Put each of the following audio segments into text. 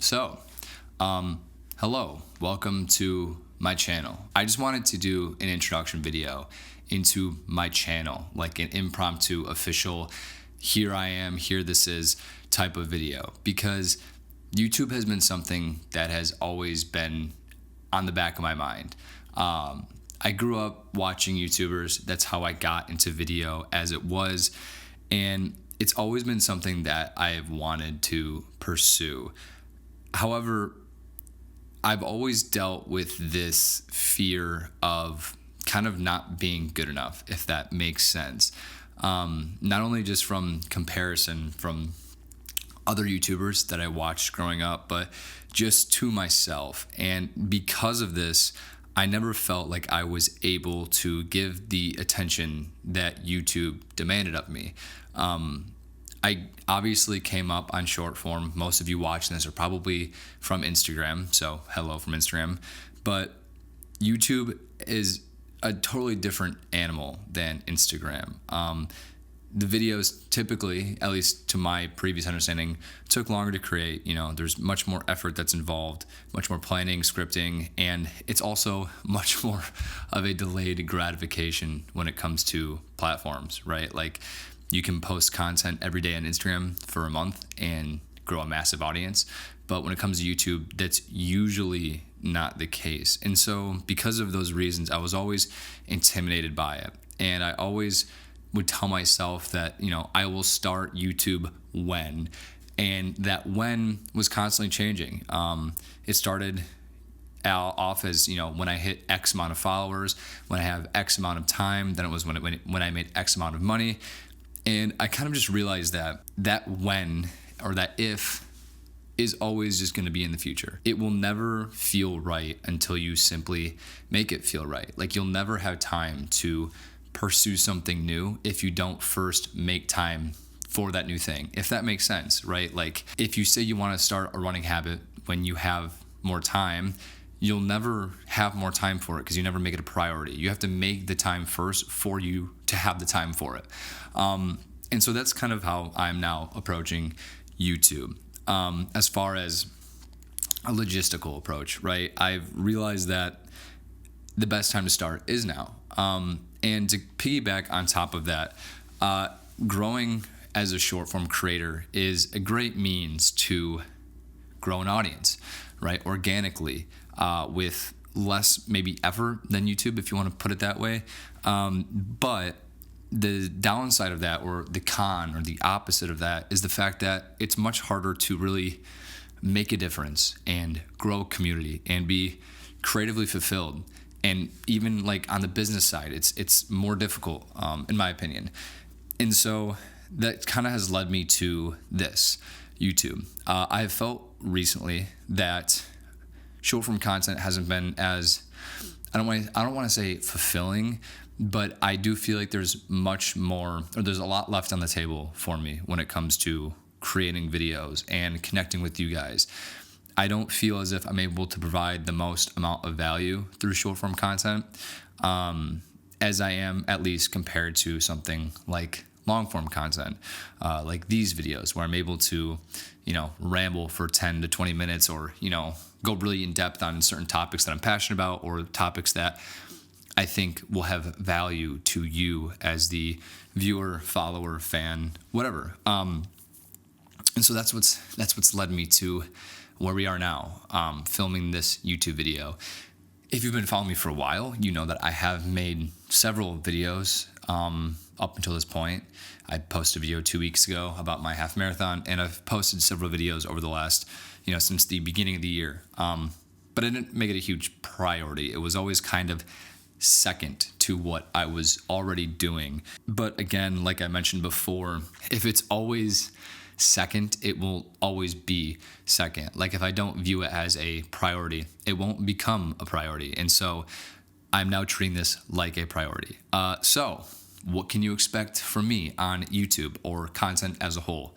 So, hello, welcome to my channel. I just wanted to do an introduction video into my channel, like an impromptu official, here I am, here this is type of video, because YouTube has been something that has always been on the back of my mind. I grew up watching YouTubers. That's how I got into video as it was. And it's always been something that I've wanted to pursue. However, I've always dealt with this fear of kind of not being good enough, if that makes sense. Not only just from comparison from other YouTubers that I watched growing up, but just to myself. And because of this, I never felt like I was able to give the attention that YouTube demanded of me. I obviously came up on short form. Most of you watching this are probably from Instagram, so hello from Instagram. But YouTube is a totally different animal than Instagram. The videos typically, at least to my previous understanding, took longer to create. There's much more effort that's involved, much more planning, scripting, and it's also much more of a delayed gratification when it comes to platforms, right? Like, you can post content every day on Instagram for a month and grow a massive audience. But when it comes to YouTube, that's usually not the case. And so because of those reasons, I was always intimidated by it. And I always would tell myself that, I will start YouTube when. And that when was constantly changing. It started off as, when I hit X amount of followers, when I have X amount of time, then it was when I made X amount of money. And I kind of just realized that when, or that if, is always just going to be in the future. It will never feel right until you simply make it feel right. Like, you'll never have time to pursue something new if you don't first make time for that new thing, if that makes sense, right? Like, if you say you want to start a running habit when you have more time, you'll never have more time for it because you never make it a priority. You have to make the time first for you to have the time for it. And so that's kind of how I'm now approaching YouTube. As far as a logistical approach, right? I've realized that the best time to start is now. And to piggyback on top of that, growing as a short form creator is a great means to grow an audience, right? Organically, with less maybe effort than YouTube, if you want to put it that way. But the downside of that, or the con, or the opposite of that, is the fact that it's much harder to really make a difference and grow a community and be creatively fulfilled. And even like on the business side, it's more difficult, in my opinion. And so that kind of has led me to this, YouTube. I have felt recently that short form content hasn't been as, I don't want to say fulfilling, but I do feel like there's much more, or there's a lot left on the table for me when it comes to creating videos and connecting with you guys. I don't feel as if I'm able to provide the most amount of value through short form content, as I am, at least compared to something like long form content, like these videos, where I'm able to, ramble for 10 to 20 minutes, or, go really in depth on certain topics that I'm passionate about, or topics that I think will have value to you as the viewer, follower, fan, whatever. And so that's what's led me to where we are now, filming this YouTube video. If you've been following me for a while, you know that I have made several videos up until this point. I posted a video 2 weeks ago about my half marathon, and I've posted several videos over the last, since the beginning of the year. But I didn't make it a huge priority. It was always kind of second to what I was already doing. But again, like I mentioned before, if it's always second, it will always be second. Like, if I don't view it as a priority, it won't become a priority. And so I'm now treating this like a priority. So what can you expect from me on YouTube, or content as a whole?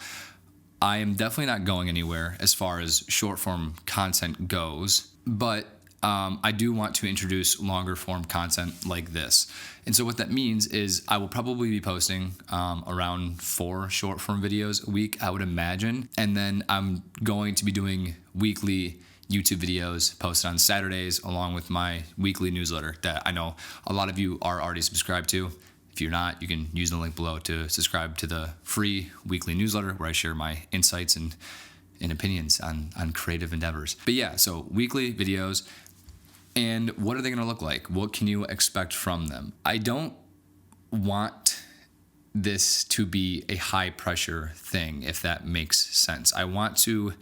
I am definitely not going anywhere as far as short form content goes, but I do want to introduce longer form content like this. And so what that means is I will probably be posting around 4 short form videos a week, I would imagine. And then I'm going to be doing weekly YouTube videos posted on Saturdays along with my weekly newsletter that I know a lot of you are already subscribed to. If you're not, you can use the link below to subscribe to the free weekly newsletter where I share my insights and opinions on creative endeavors. But yeah, so weekly videos. And what are they going to look like? What can you expect from them? I don't want this to be a high pressure thing, if that makes sense. I want to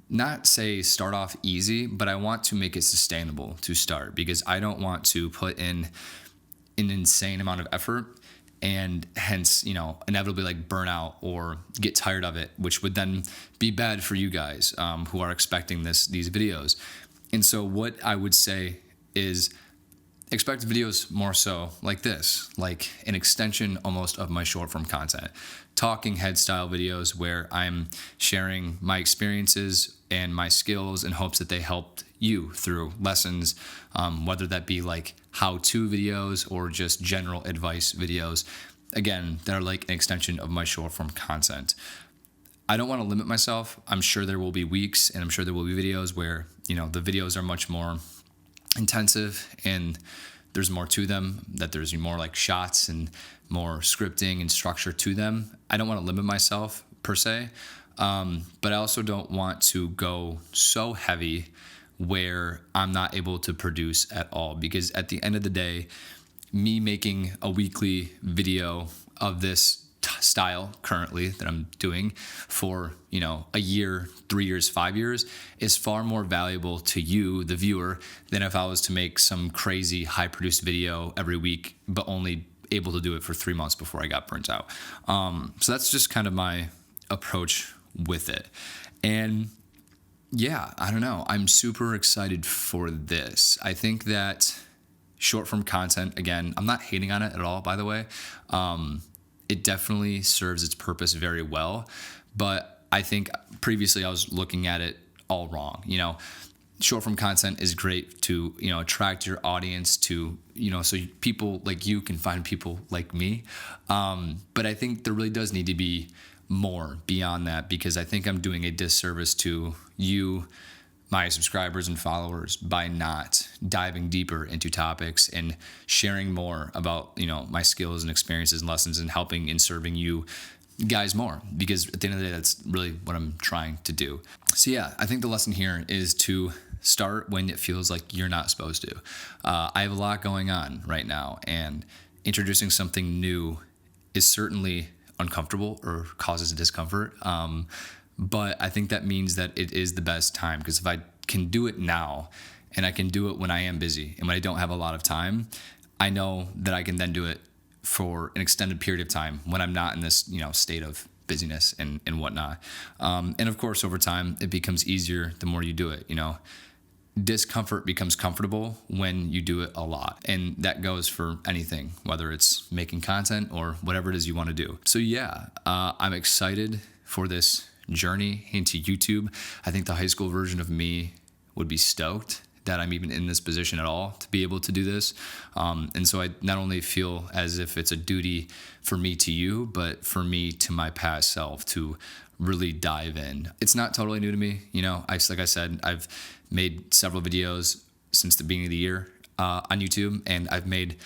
not say start off easy, but I want to make it sustainable to start, because I don't want to put in an insane amount of effort and hence, inevitably like burn out or get tired of it, which would then be bad for you guys who are expecting these videos. And so what I would say is expect videos more so like this, like an extension almost of my short form content, talking head style videos where I'm sharing my experiences and my skills in hopes that they helped you through lessons, whether that be like how-to videos or just general advice videos. Again, they're like an extension of my short form content. I don't want to limit myself. I'm sure there will be weeks and I'm sure there will be videos where, the videos are much more intensive and there's more to them, that there's more like shots and more scripting and structure to them. I don't want to limit myself per se, but I also don't want to go so heavy where I'm not able to produce at all, because at the end of the day, me making a weekly video of this style currently that I'm doing for, a year, 3 years, 5 years is far more valuable to you, the viewer, than if I was to make some crazy high produced video every week, but only able to do it for 3 months before I got burnt out. So that's just kind of my approach with it. And yeah, I don't know. I'm super excited for this. I think that short form content, again, I'm not hating on it at all, by the way. It definitely serves its purpose very well. But I think previously I was looking at it all wrong. Short form content is great to, attract your audience to, so people like you can find people like me. But I think there really does need to be more beyond that, because I think I'm doing a disservice to you, my subscribers and followers, by not diving deeper into topics and sharing more about, my skills and experiences and lessons and helping and serving you guys more, because at the end of the day, that's really what I'm trying to do. So yeah, I think the lesson here is to start when it feels like you're not supposed to. I have a lot going on right now, and introducing something new is certainly uncomfortable or causes discomfort. But I think that means that it is the best time, because if I can do it now and I can do it when I am busy and when I don't have a lot of time, I know that I can then do it for an extended period of time when I'm not in this, state of busyness and whatnot. And of course, over time, it becomes easier the more you do it, Discomfort becomes comfortable when you do it a lot. And that goes for anything, whether it's making content or whatever it is you want to do. So yeah, I'm excited for this journey into YouTube. I think the high school version of me would be stoked that I'm even in this position at all to be able to do this. And so I not only feel as if it's a duty for me to you, but for me to my past self to really dive in. It's not totally new to me. Like I said, I've made several videos since the beginning of the year on YouTube, and I've made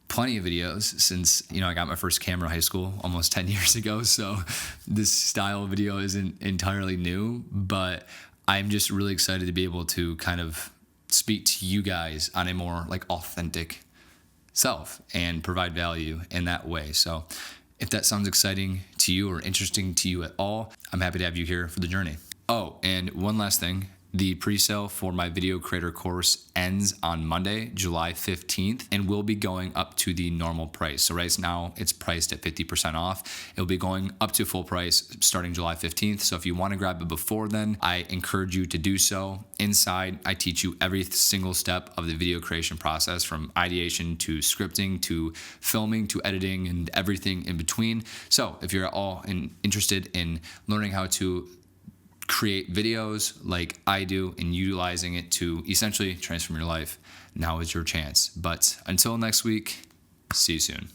plenty of videos since, I got my first camera in high school almost 10 years ago. So this style of video isn't entirely new, but I'm just really excited to be able to kind of speak to you guys on a more like authentic self and provide value in that way. So if that sounds exciting to you or interesting to you at all, I'm happy to have you here for the journey. Oh, and one last thing. The pre-sale for my video creator course ends on Monday, July 15th, and will be going up to the normal price. So right now it's priced at 50% off. It'll be going up to full price starting July 15th. So if you want to grab it before then, I encourage you to do so. Inside, I teach you every single step of the video creation process, from ideation to scripting to filming to editing and everything in between. So if you're at all interested in learning how to create videos like I do and utilizing it to essentially transform your life, now is your chance. But until next week, see you soon.